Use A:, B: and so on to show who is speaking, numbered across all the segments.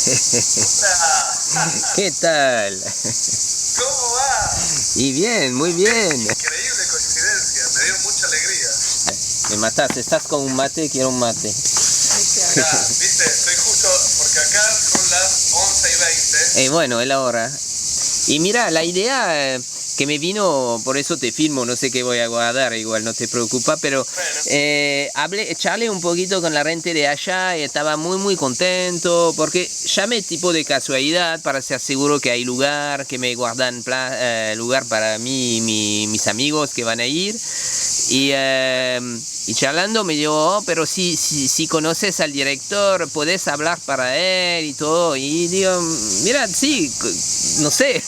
A: Hola.
B: ¿Qué tal?
A: ¿Cómo va?
B: Y bien, muy bien.
A: Increíble coincidencia, me dio mucha alegría.
B: Me mataste, estás con un mate, quiero un mate.
A: Ya, viste, estoy justo, porque acá son las 11:20.
B: Bueno, es la hora. Y mira, la idea que me vino, por eso te filmo, no sé qué voy a guardar, igual no te preocupa, pero charlé un poquito con la gente de allá y estaba muy contento, porque llamé tipo de casualidad para ser seguro que hay lugar, que me guardan lugar para mí y mis amigos que van a ir. Y charlando me dijo, oh, pero si conoces al director, podés hablar para él y todo. Y digo, mira, sí, no sé,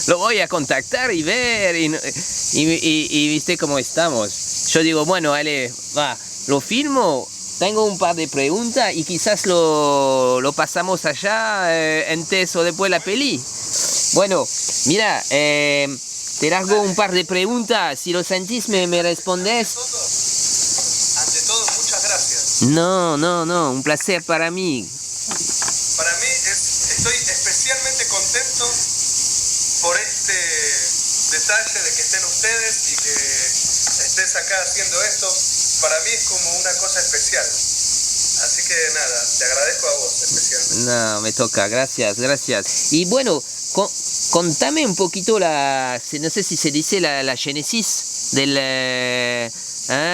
B: lo voy a contactar y ver. Y viste cómo estamos. Yo digo, bueno, Ale, va, lo filmo, tengo un par de preguntas y quizás lo pasamos allá antes o después de la peli. Bueno, mira, te largo un par de preguntas. Si lo sentís, me respondes.
A: Ante todo, muchas gracias.
B: No, un placer para mí.
A: Para mí estoy especialmente contento por este detalle de que estén ustedes y que estés acá haciendo esto. Para mí es como una cosa especial. Así que nada, te agradezco a vos especialmente.
B: No, me toca, gracias. Y bueno, contame un poquito no sé si se dice la génesis del...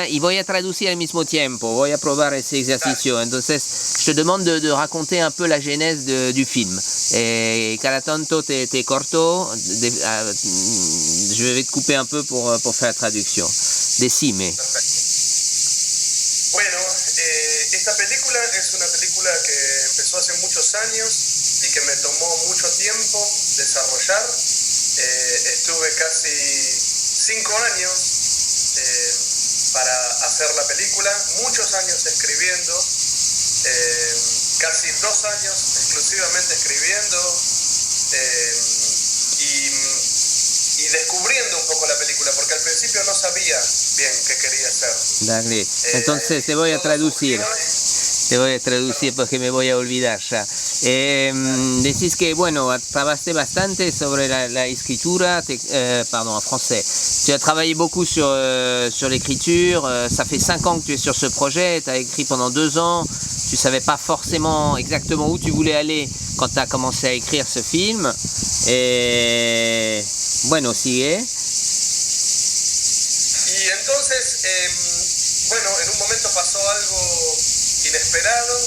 B: y voy a traducir al mismo tiempo, voy a probar ese ejercicio. Entonces, je te demande de raconter un peu la genèse du film. Cada tanto te corto, je vais te couper un peu pour faire la traducción. Decime.
A: Perfecto. Bueno, esta película es una película que empezó hace muchos años y que me tomó mucho tiempo desarrollar. Estuve casi 5 años para hacer la película, muchos años escribiendo, casi 2 años exclusivamente escribiendo y descubriendo un poco la película, porque al principio no sabía bien qué quería hacer.
B: Dale. Entonces te voy a traducir. Te voy a traducir porque me voy a olvidar ya. Decís que, bueno, trabajaste bastante sobre la escritura, pardon, en français. Tu as travaillé beaucoup sur l'écriture, ça fait 5 ans que tu es sur ce projet, tu as écrit pendant 2 ans, tu savais pas forcément exactement où tu voulais aller quand tu as commencé à écrire ce film. Bueno, sigue.
A: Y entonces, bueno, en un momento pasó algo inesperado,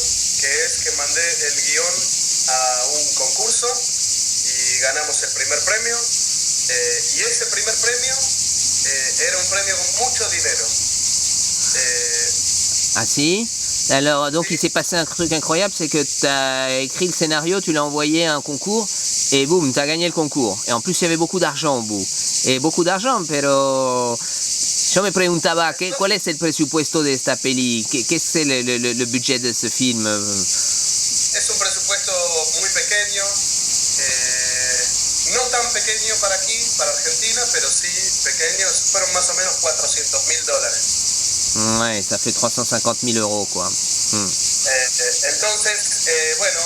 A: que es que mandé el guión a un concurso y ganamos el primer premio. Y ese primer premio era un premio con mucho dinero.
B: Ah si? Alors, donc il s'est passé un truc incroyable, c'est que tu as écrit le scénario, tu l'as envoyé à un concours, et boum, tu as gagné le concours. Et en plus, il y avait beaucoup d'argent au bout. Et beaucoup d'argent, pero yo me preguntaba, ¿cuál es el presupuesto de esta peli? ¿Qué es le budget de ce film?
A: Es un presupuesto muy pequeño, no tan pequeño para aquí, para Argentina, pero sí pequeño, fueron más o menos $400,000.
B: Ouais, ça fait 350 000 euros, quoi.
A: Entonces, bueno,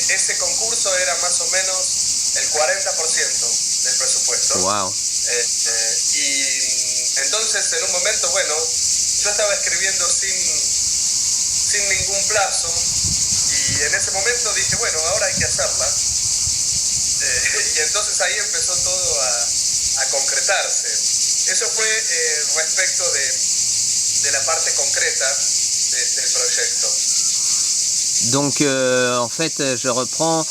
A: ese concurso era más o menos el 40% del presupuesto.
B: Wow.
A: Y entonces, en un momento, bueno, yo estaba escribiendo sin ningún plazo y en ese momento dije, bueno, ahora hay que hacerla. Y entonces ahí empezó todo a concretarse. Eso fue respecto de la parte concreta del proyecto.
B: Donc en fait, je reprends,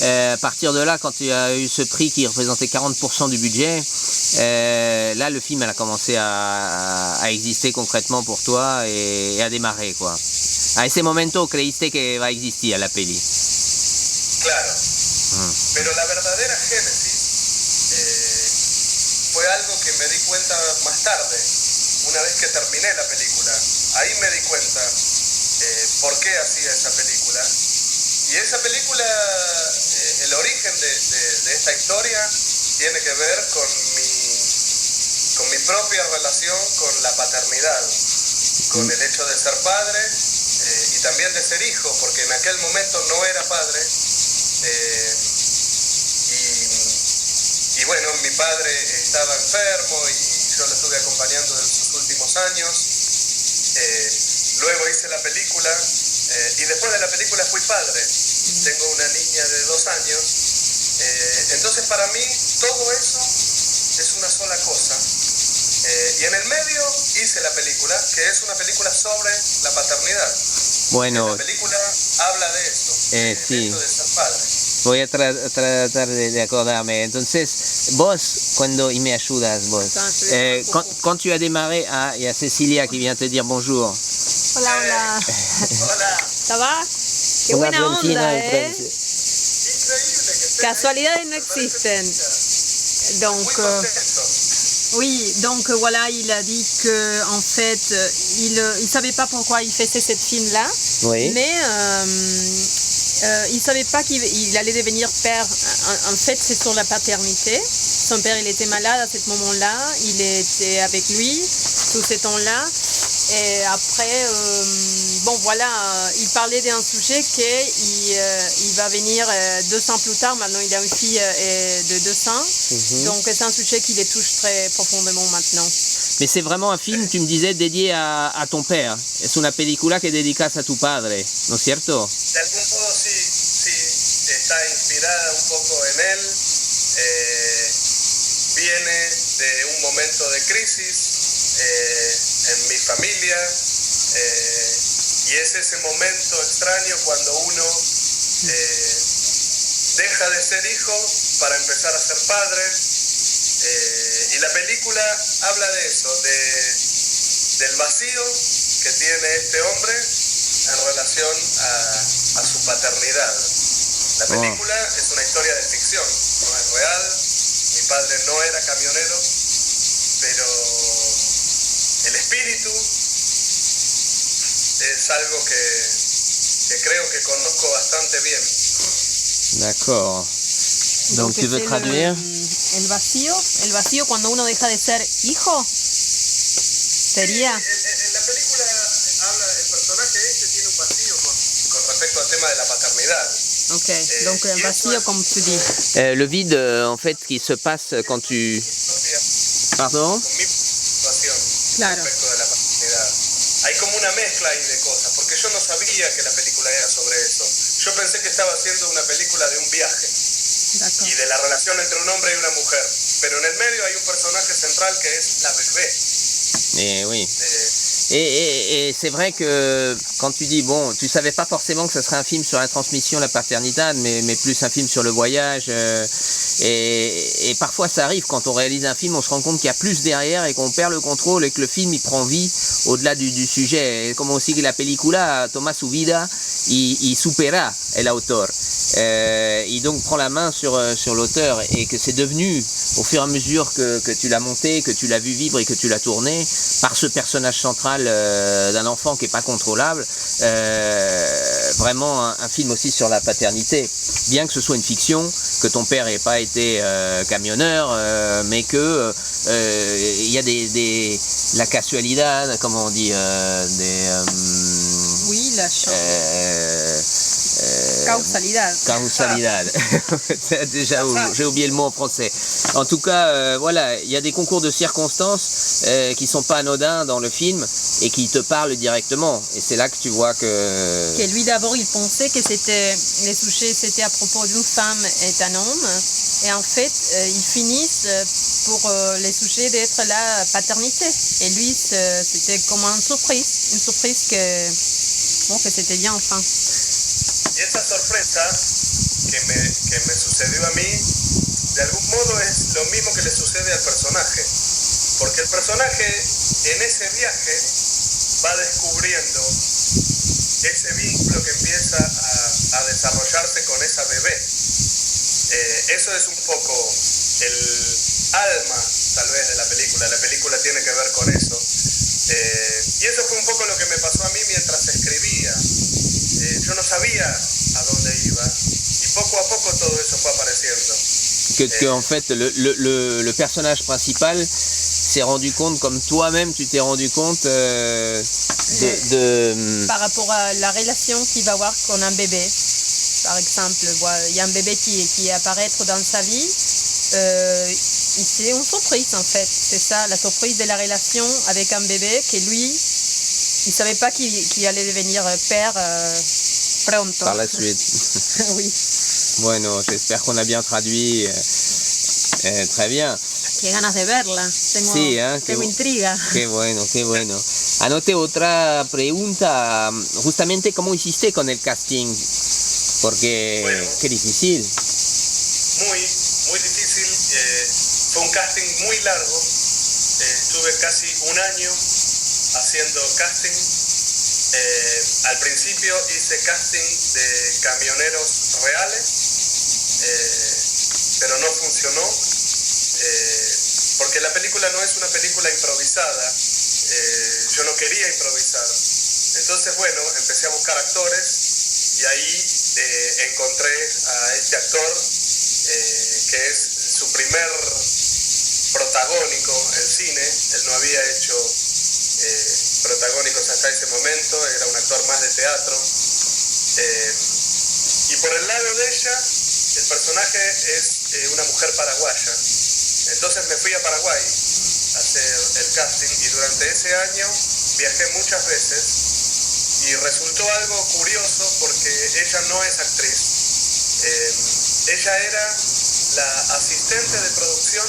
B: à partir de là, quand tu as eu ce prix qui représentait 40% du budget, là le film elle a commencé à exister concrètement pour toi et à démarrer, quoi. A ese momento creíste que va a existir la peli.
A: Claro. Pero la verdadera génesis fue algo que me di cuenta más tarde, una vez que terminé la película. Ahí me di cuenta por qué hacía esa película. Y esa película, el origen de esta historia tiene que ver con mi propia relación con la paternidad, con el hecho de ser padre y también de ser hijo, porque en aquel momento no era padre Eh, y bueno, mi padre estaba enfermo y yo lo estuve acompañando en sus últimos años. Luego hice la película y después de la película fui padre. Tengo una niña de 2 años. Entonces para mí todo eso es una sola cosa. Y en el medio hice la película, que es una película sobre la paternidad.
B: Bueno,
A: La película habla de esto, de
B: sí.
A: esto de ser padre.
B: Voy a tratar de acordarme. Entonces, vos, y me ayudas vos, quand tu as démarré, il y a Cecilia qui vient te dire bonjour.
C: Hola, hola.
A: Hola.
C: ¿Ça va? Qué
B: Una
C: buena
B: argentina
C: onda,
B: en
C: ¿eh?
B: Francia.
A: Increíble que estés
C: Casualidades no
A: ahí. Me parece
C: existen.
A: muy
C: Donc,
A: contento.
C: oui, donc voilà, il a dit que en fait, il savait pas pourquoi il faisait cette film-là,
B: Oui.
C: mais il savait pas qu'il allait devenir père. En fait, c'est sur la paternité. Son père, il était malade à ce moment-là, il était avec lui tout ce temps-là. Et après, bon voilà, il parlait d'un sujet qu'il va venir 2 ans plus tard. Maintenant, il a une fille de 2 ans. Donc, c'est un sujet qui les touche très profondément maintenant.
B: Mais c'est vraiment un film, tu me disais, dédié a ton père. Es una película que dedicas a tu padre, ¿no es cierto?
A: De algún modo sí, está inspirada un poco en él. Viene de un momento de crisis en mi familia y es ese momento extraño cuando uno deja de ser hijo para empezar a ser padre. Y la película habla de eso, del vacío que tiene este hombre en relación a su paternidad. La película es una historia de ficción, no es real. Mi padre no era camionero, pero el espíritu es algo que creo que conozco bastante bien.
B: D'accord. Donc tu veux
C: c'est
B: traduire?
C: El vacío cuando uno deja de ser hijo, sería.
A: En la película habla, el personaje tiene un vacío con respecto al tema de la paternidad.
C: Ok, donc un vacío comme tu dis.
B: Le vide, en fait, qui se passe quand tu... Pardon?
A: Con mi situación
C: Claro.
A: respecto de la paternidad. Hay como una mezcla ahí de cosas, porque yo no sabía que la película era sobre eso. Yo pensé que estaba haciendo una película de un viaje
C: D'accord.
A: y de la relación entre un hombre y una mujer. Pero en el medio hay un personaje central que es la bebé.
B: Oui. Et c'est vrai que quand tu dis, bon, tu savais pas forcément que ce serait un film sur la transmission, la paternité, mais plus un film sur le voyage. Et parfois ça arrive, quand on réalise un film, on se rend compte qu'il y a plus derrière et qu'on perd le contrôle et que le film il prend vie au-delà du sujet. Et comme aussi la película toma su vida y supera el autor. Il donc prend la main sur l'auteur et que c'est devenu, au fur et à mesure que tu l'as monté, que tu l'as vu vivre et que tu l'as tourné, par ce personnage central d'un enfant qui n'est pas contrôlable, vraiment un film aussi sur la paternité, bien que ce soit une fiction, que ton père n'ait pas été camionneur, mais que il y a la casualidad, comment on dit,
C: Oui, la chance. Causalidad.
B: Causalidad. Déjà, j'ai oublié le mot en français. En tout cas, voilà, il y a des concours de circonstances qui sont pas anodins dans le film et qui te parlent directement. Et c'est là que tu vois que...
C: Que lui d'abord il pensait que les sujets c'était à propos d'une femme et d'un homme. Et en fait, ils finissent pour les sujets d'être la paternité. Et lui, c'était comme une surprise que c'était bien enfin.
A: Y esa sorpresa que me sucedió a mí, de algún modo es lo mismo que le sucede al personaje. Porque el personaje en ese viaje va descubriendo ese vínculo que empieza a desarrollarse con esa bebé. Eso es un poco el alma, tal vez, de la película. La película tiene que ver con eso. Y eso fue un poco lo que me pasó a mí mientras escribía. Yo no sabía a dónde iba y poco a poco todo eso fue apareciendo.
B: Que en fait le personnage principal s'est rendu compte, comme toi-même tu t'es rendu compte
C: par rapport à la relation qu'il va avoir con un bébé. par exemple, il y a un bébé qui apparaît dans sa vie, c'est une surprise en fait. C'est ça, la surprise de la relation avec un bébé que lui, il ne savait pas qu'il allait devenir père pronto.
B: Par la suite.
C: Oui.
B: Bueno, j'espère qu'on a bien traduit. Très bien.
C: Qué ganas de verla.
B: Sí,
C: tengo intriga.
B: Qué bueno, qué bueno. Anote otra pregunta. Justamente, ¿cómo hiciste con el casting? Porque
A: Bueno.
B: qué difícil.
A: Muy difícil. Fue un casting muy largo. Estuve casi un año haciendo casting. Al principio hice casting de camioneros reales, pero no funcionó, porque la película no es una película improvisada. Yo no quería improvisar. Entonces, bueno, empecé a buscar actores y ahí encontré a este actor que es su primer protagónico en cine. Él no había hecho protagónicos hasta ese momento, era un actor más de teatro. Y por el lado de ella, el personaje es una mujer paraguaya. Entonces me fui a Paraguay a hacer el casting y durante ese año viajé muchas veces y resultó algo curioso porque ella no es actriz. Ella era la asistente de producción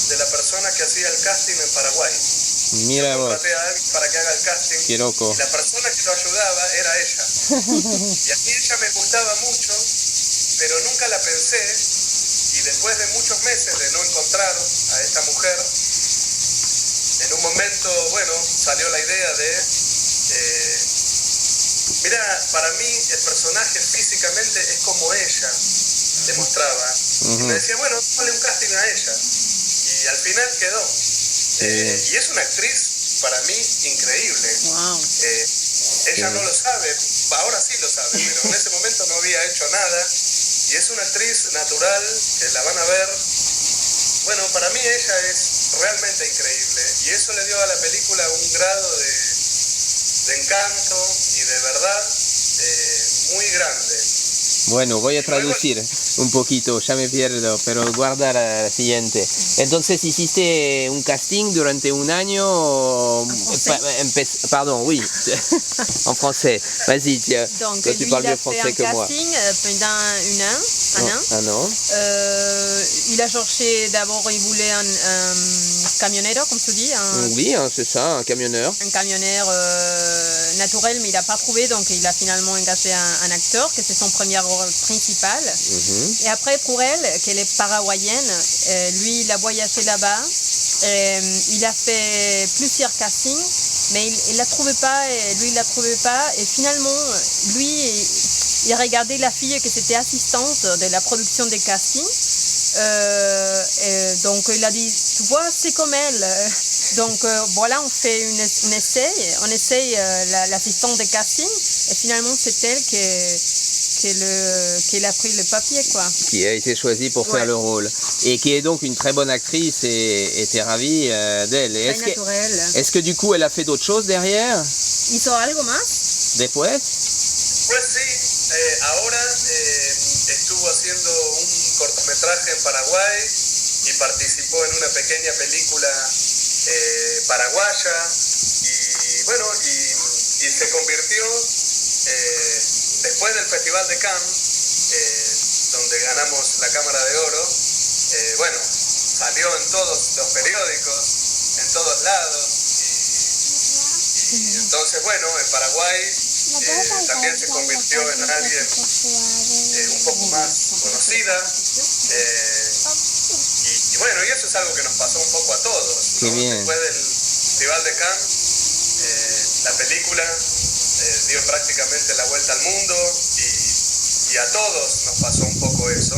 A: de la persona que hacía el casting en Paraguay.
B: Mira vos,
A: Contraté a alguien para que haga el casting
B: qué loco.
A: y la persona que lo ayudaba era ella. Y a mí ella me gustaba mucho, pero nunca la pensé y después de muchos meses de no encontrar a esta mujer, en un momento, bueno, salió la idea de, mira, para mí el personaje físicamente es como ella demostraba. Y me decía, bueno, ponle un casting a ella. Y al final quedó. Y es una actriz para mí increíble.
C: Wow.
A: Ella no lo sabe, ahora sí lo sabe, pero en ese momento no había hecho nada. Y es una actriz natural, que la van a ver. Bueno, para mí ella es realmente increíble. Y eso le dio a la película un grado de encanto y de verdad muy grande.
B: Bueno, voy a traducir un poquito, ya me pierdo, pero guarda la siguiente. Entonces hiciste un casting durante un año. Pardon, oui, en français. Vas-y, tiens.
C: Donc
B: Toi,
C: lui,
B: tu parles
C: il a
B: mieux
C: fait
B: français
C: un
B: que moi.
C: casting pendant un an.
B: Un an.
C: Il a cherché, d'abord il voulait un camionero, comme tu dis,
B: Oui, hein, c'est ça, un camionneur.
C: un camionneur naturel, mais il n'a pas trouvé, donc il a finalement engagé un acteur, que c'est son premier rôle principal. Et après, pour elle, qu'elle est paraguayenne, lui, il a voyagé là-bas, il a fait plusieurs castings, mais il ne la trouvait pas, et lui, il ne la trouvait pas, et finalement, lui, il regardait la fille qui était assistante de la production des castings, donc il a dit, tu vois, c'est comme elle. Donc voilà, on fait un essai, on essaye l'assistante de casting, et finalement c'est elle qui a pris le papier, quoi.
B: Qui a été choisie pour faire le rôle. Et qui est donc une très bonne actrice et t'es ravie d'elle. Et
C: Très naturelle.
B: est-ce que du coup elle a fait d'autres choses derrière?
C: ¿Hizo algo más?
B: Después?
A: Pues sí, ahora estuvo haciendo un cortometraje en Paraguay y participó en una pequeña película paraguaya y bueno, y se convirtió después del Festival de Cannes, donde ganamos la Cámara de Oro, bueno, salió en todos los periódicos, en todos lados y entonces bueno, en Paraguay también se convirtió en alguien un poco más conocida y bueno, y eso es algo que nos pasó un poco a todos,
B: Qué
A: ¿no?
B: bien.
A: Después del Festival de Cannes, la película dio prácticamente la vuelta al mundo y a todos nos pasó un poco eso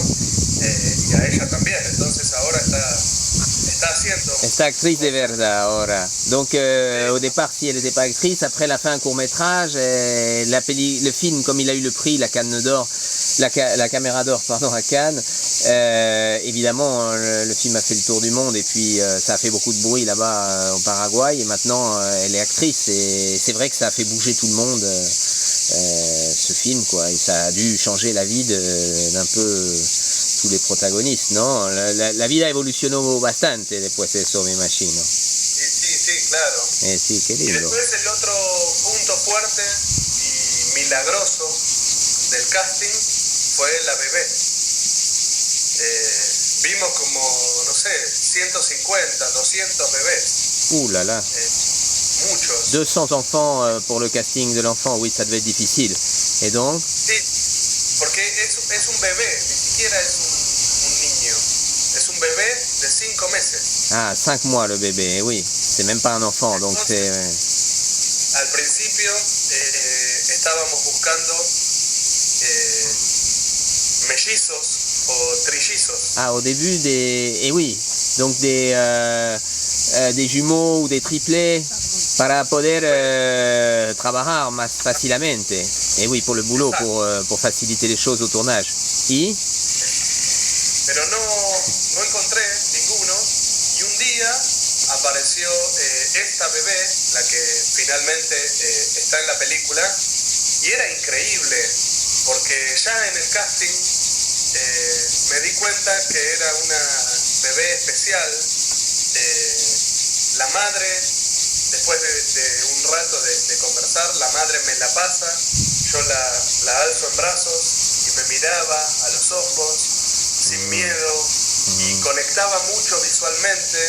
A: y a ella también, entonces ahora está haciendo.
B: Está actrice de verdad ahora. Donc au départ, si elle n'était pas actrice, après elle a fait un court métrage. Le film, comme il a eu le prix, la Canne d'Or, la Caméra d'Or, pardon, à Cannes. Évidemment, le film a fait le tour du monde et puis ça a fait beaucoup de bruit là-bas au Paraguay. Et maintenant, elle est actrice et c'est vrai que ça a fait bouger tout le monde. ce film, quoi. Et ça a dû changer la vie d'un peu tous les protagonistes, ¿no? La vida evolucionó bastante después de eso, me imagino.
A: Sí, claro.
B: Sí, qué
A: Y
B: lindo.
A: después el otro punto fuerte y milagroso del casting fue la bebé. Vimos como, no sé, 150, 200 bebés.
B: Là là.
A: Muchos.
B: 200 enfants pour le casting de l'enfant, oui, ça devait être difficile. Et donc?
A: Sí, porque es un bebé, ni siquiera es un niño. Es un bebé de 5 meses.
B: Ah, 5 mois le bébé, oui. C'est même pas un enfant, donc c'est...
A: Al principio estábamos buscando mellizos o trillizos.
B: Ah, au début, et oui, donc des jumeaux ou des triplés para poder trabajar más facilmente. Et oui, pour le boulot, pour faciliter les choses au tournage. Y?
A: Pero no encontré ninguno y un día apareció esta bebé, la que finalmente está en la película, y era increíble porque ya en el casting me di cuenta que era una bebé especial. La madre, después de un rato de conversar, la madre me la pasa, yo la alzo en brazos y me miraba a los ojos sin miedo y conectaba mucho visualmente.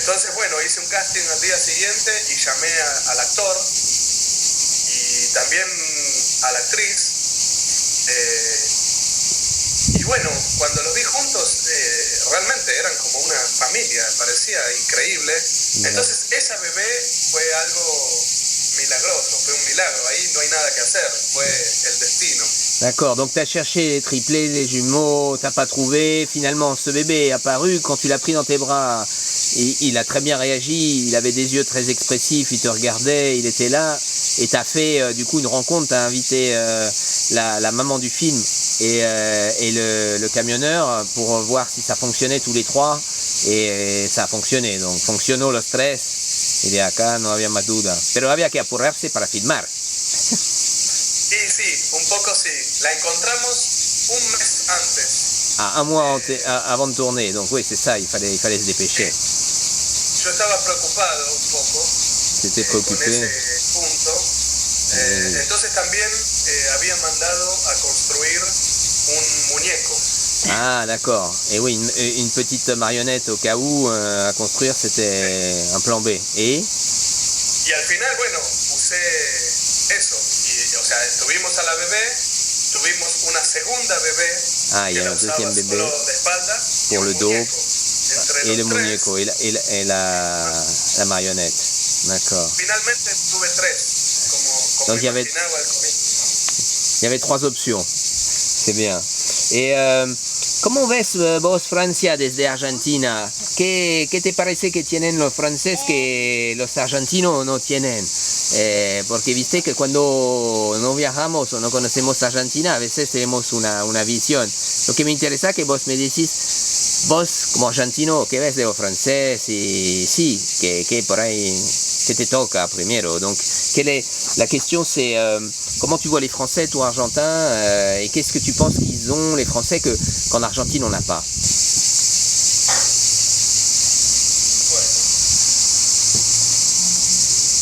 A: Entonces, bueno, hice un casting al día siguiente y llamé al actor y también a la actriz. Y bueno, cuando los vi juntos, realmente eran como una familia, parecía increíble. Entonces, esa bebé fue algo milagroso, fue un milagro, ahí no hay nada que hacer, fue el destino.
B: D'accord, donc tu as cherché les triplés, les jumeaux, t'as pas trouvé, finalement ce bébé est apparu, quand tu l'as pris dans tes bras, il a très bien réagi, il avait des yeux très expressifs, il te regardait, il était là, et t'as fait du coup une rencontre, t'as invité la maman du film et le camionneur pour voir si ça fonctionnait tous les trois, et ça a fonctionné, donc funcionó los tres, y de acá no había más duda, pero había que apurarse para filmar.
A: Sí, un poco sí. La encontramos un mes antes.
B: Ah, un mois avant de tourner, donc oui, c'est ça, il fallait se dépêcher.
A: Yo estaba preocupado un poco
B: C'était
A: con
B: préoccupé.
A: ese punto. Entonces también había mandado a construir un muñeco.
B: Ah, d'accord. Et oui, une petite marionnette au cas où à construire, c'était un plan B. Et
A: Y al final, bueno, usé eso. Y, o sea, tuvimos a la bebé, tuvimos una segunda bebé
B: Ah, il y
A: que
B: a
A: la
B: un
A: usaba
B: deuxième bébé
A: solo de espaldas y
B: pour
A: un
B: le dos
A: muñeco. Entre
B: et le
A: los tres,
B: muñeco et la marionnette. D'accord.
A: finalmente tuve 3, como
B: Donc, il y avait-
A: imaginaba al comienzo.
B: Il y avait 3 options. C'est bien. Et ¿cómo ves vos Francia desde Argentina? ¿Qué te parece que tienen los franceses que los argentinos no tienen? Porque viste que cuando no viajamos o no conocemos Argentina, a veces tenemos una visión. Lo que me interesa que vos me decís, vos como argentino, ¿qué ves de los franceses? Y sí, que por ahí, que te toca primero. Donc, la question c'est comment tu vois les Français, toi Argentin, et qu'est-ce que tu penses qu'ils ont, les Français, qu'en Argentine on n'a pas?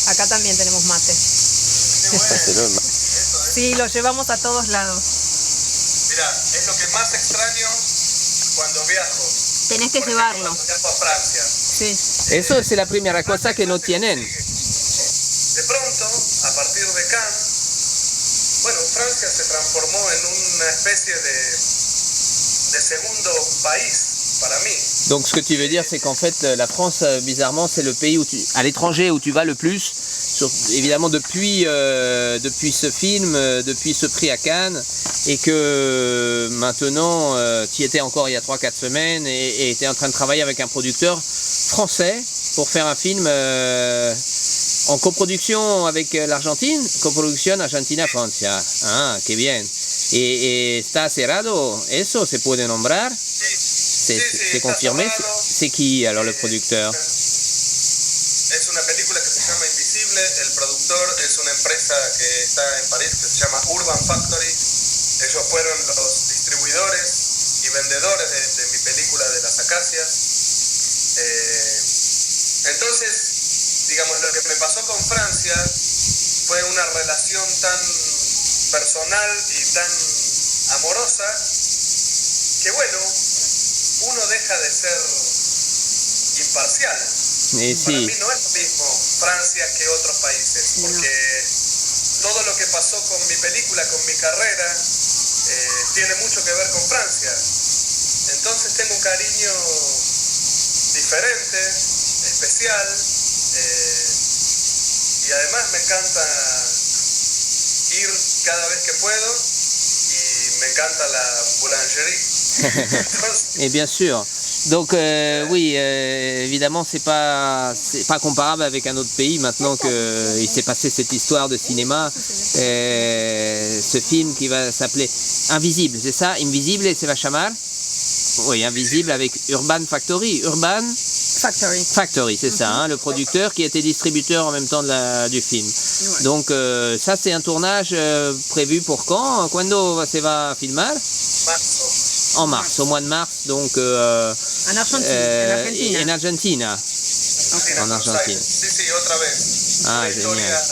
C: Acá también tenemos mate.
A: Qué bueno.
C: Sí, lo llevamos a todos lados.
A: Mira, es lo que más extraño cuando viajo.
C: Tenés que
A: Por ejemplo,
C: llevarlo.
A: cuando viajo a Francia.
C: Sí.
B: Eso es la primera cosa que no tienen.
A: De pronto, a partir de Cannes, bueno, Francia se transformó en una especie de segundo país para mí.
B: Donc ce que tu veux dire, c'est qu'en fait la France, bizarrement, c'est le pays à l'étranger où tu vas le plus, évidemment depuis ce film, depuis ce prix à Cannes, et que maintenant tu y étais encore il y a 3-4 semaines et tu es en train de travailler avec un producteur français pour faire un film en coproduction avec l'Argentine, coproducción Argentina-Francia. Ah, qué bien. ¿Y está cerrado eso? ¿Se puede nombrar?
A: Sí,
B: C'est confirmé?
A: está cerrado.
B: C'est qui alors le producteur?
A: Es una película que se llama Invisible. El productor es una empresa empresa que está en París que se llama Urban Factory. Ellos fueron los distribuidores y vendedores de mi película de las acacias. Entonces, digamos, lo que me pasó con Francia fue una relación tan personal y tan amorosa que, bueno, uno deja de ser imparcial. Para mí no es lo mismo Francia que otros países, porque todo lo que pasó con mi película, con mi carrera, tiene mucho que ver con Francia. Entonces tengo un cariño diferente, especial, y además me encanta ir cada vez que puedo y me encanta la boulangerie.
B: Et bien sûr. Donc oui, évidemment, c'est pas comparable avec un autre pays maintenant qu'il s'est passé cette histoire de cinéma. Ce film qui va s'appeler Invisible, c'est ça? Invisible, c'est va chamar? Oui, Invisible avec Urban Factory. Urban Factory, c'est ça, hein, le producteur qui était distributeur en même temps du film. Ouais. Donc ça, c'est un tournage prévu pour quand? Quando se va filmar? En mars, au mois de mars, donc
C: en Argentina.
B: En Argentina.
C: Okay.
B: En Argentina.
A: Sí, otra vez. Una historia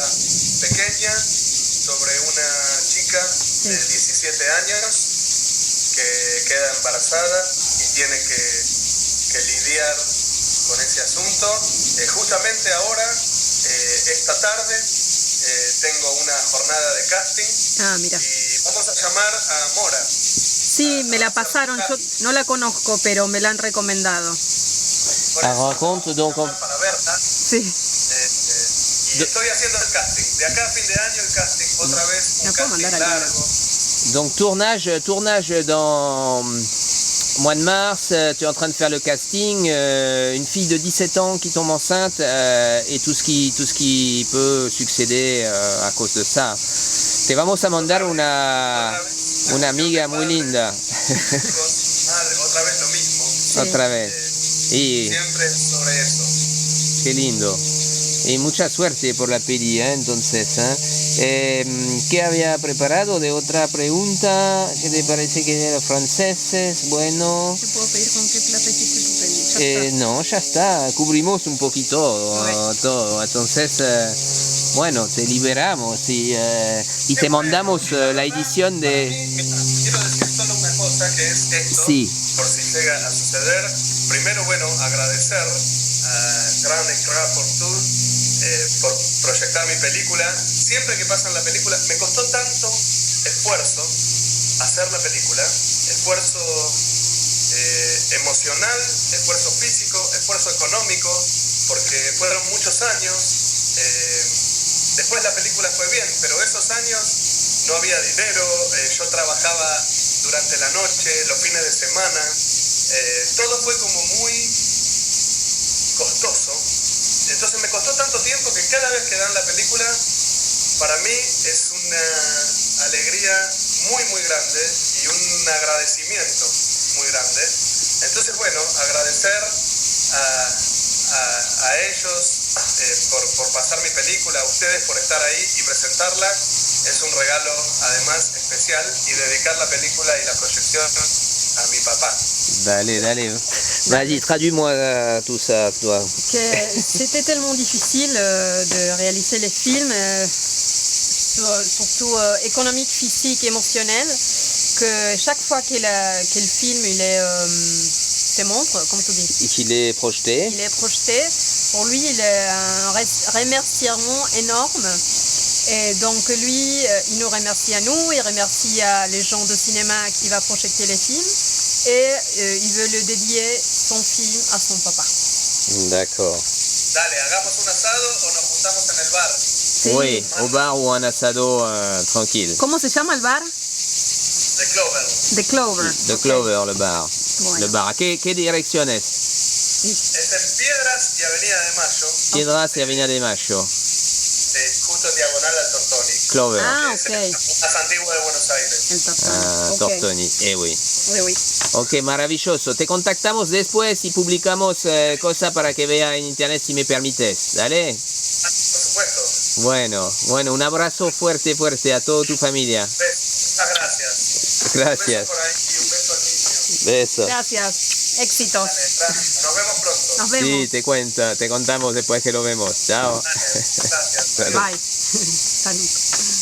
A: pequeña sobre una chica de 17 años que queda embarazada y tiene que lidiar con ese asunto. Justamente ahora, esta tarde, tengo una jornada de casting.
C: Mira.
A: Y vamos a llamar a Mora.
C: Sí, me la pasaron, yo no la conozco, pero me la han recomendado.
B: Raconte donc.
A: Para verla.
C: Sí.
A: Y estoy haciendo el casting. De acá a fin de año el casting. Otra vez un casting largo.
B: Donc tournage dans mois de mars, tu es en train de faire le casting, une fille de 17 ans qui tombe enceinte et tout ce qui peut succéder à cause de ça. Te vamos a mandar una amiga muy linda.
A: Otra vez lo mismo.
B: Sí. Otra vez. Y
A: siempre sobre eso.
B: Qué lindo. Y mucha suerte por la peli, entonces. ¿Qué había preparado de otra pregunta? ¿Qué te parece que de los franceses? Bueno.
C: ¿Te puedo pedir con qué plata hiciste tu peli?
B: No, ya está. Cubrimos un poquito todo. Entonces, bueno, te liberamos y te mandamos la edición de...
A: Quiero decir solo una cosa, que es esto,
B: sí.
A: Por si llega a suceder. Primero, bueno, agradecer a Grand Écran por Tour por proyectar mi película. Siempre que pasan la película, me costó tanto esfuerzo hacer la película, esfuerzo emocional, esfuerzo físico, esfuerzo económico, porque fueron muchos años. Después la película fue bien, pero esos años no había dinero, yo trabajaba durante la noche, los fines de semana, todo fue como muy costoso. Entonces me costó tanto tiempo que cada vez que dan la película, para mí es una alegría muy muy grande y un agradecimiento muy grande. Entonces, bueno, agradecer a ellos por pasar mi película, a ustedes por estar ahí y presentarla. Es un regalo además especial, y dedicar la película y la proyección a mi papá.
B: Dale. Vas-y, traduis-moi tout ça, toi.
C: C'était tellement difficile de réaliser les films, surtout économique, physique, émotionnel, que chaque fois que le film se montre, comme tu dis,
B: et qu'il est projeté,
C: pour lui il est un remerciement énorme. Et donc lui, il nous remercie à nous, il remercie à les gens de cinéma qui va projeter les films, et il veut le dédier son film à son papa.
B: D'accord.
A: Dale, hagamos un asado o nos juntamos en el bar.
C: Sí.
B: Oui, au bar ou un asado tranquille.
C: ¿Cómo se llama el bar?
A: The Clover.
C: The Clover.
B: The Clover, le bar.
C: Bueno.
B: Le bar. ¿Qué dirección es?
A: Es en Piedras y Avenida de Mayo.
B: Piedras y Avenida de Mayo.
A: Justo diagonal al Tortoni.
B: Clover.
C: Ah,
A: Es
C: ok.
A: más antiguo de Buenos Aires.
C: El Tortoni. Ok.
B: Tortoni, oui.
C: Oui.
B: Ok, maravilloso. Te contactamos después y publicamos cosas para que vea en internet si me permites. Dale.
A: Por supuesto.
B: Bueno, un abrazo fuerte, fuerte a toda tu familia.
A: Muchas gracias.
B: Gracias.
A: Un beso por ahí y un beso al niño.
B: Besos.
C: Gracias. Éxitos.
A: Dale, gracias. Nos vemos pronto.
C: Nos vemos.
B: Sí, te contamos después que lo vemos. Chao.
A: Dale, gracias.
B: Salud.
C: Bye. Salud.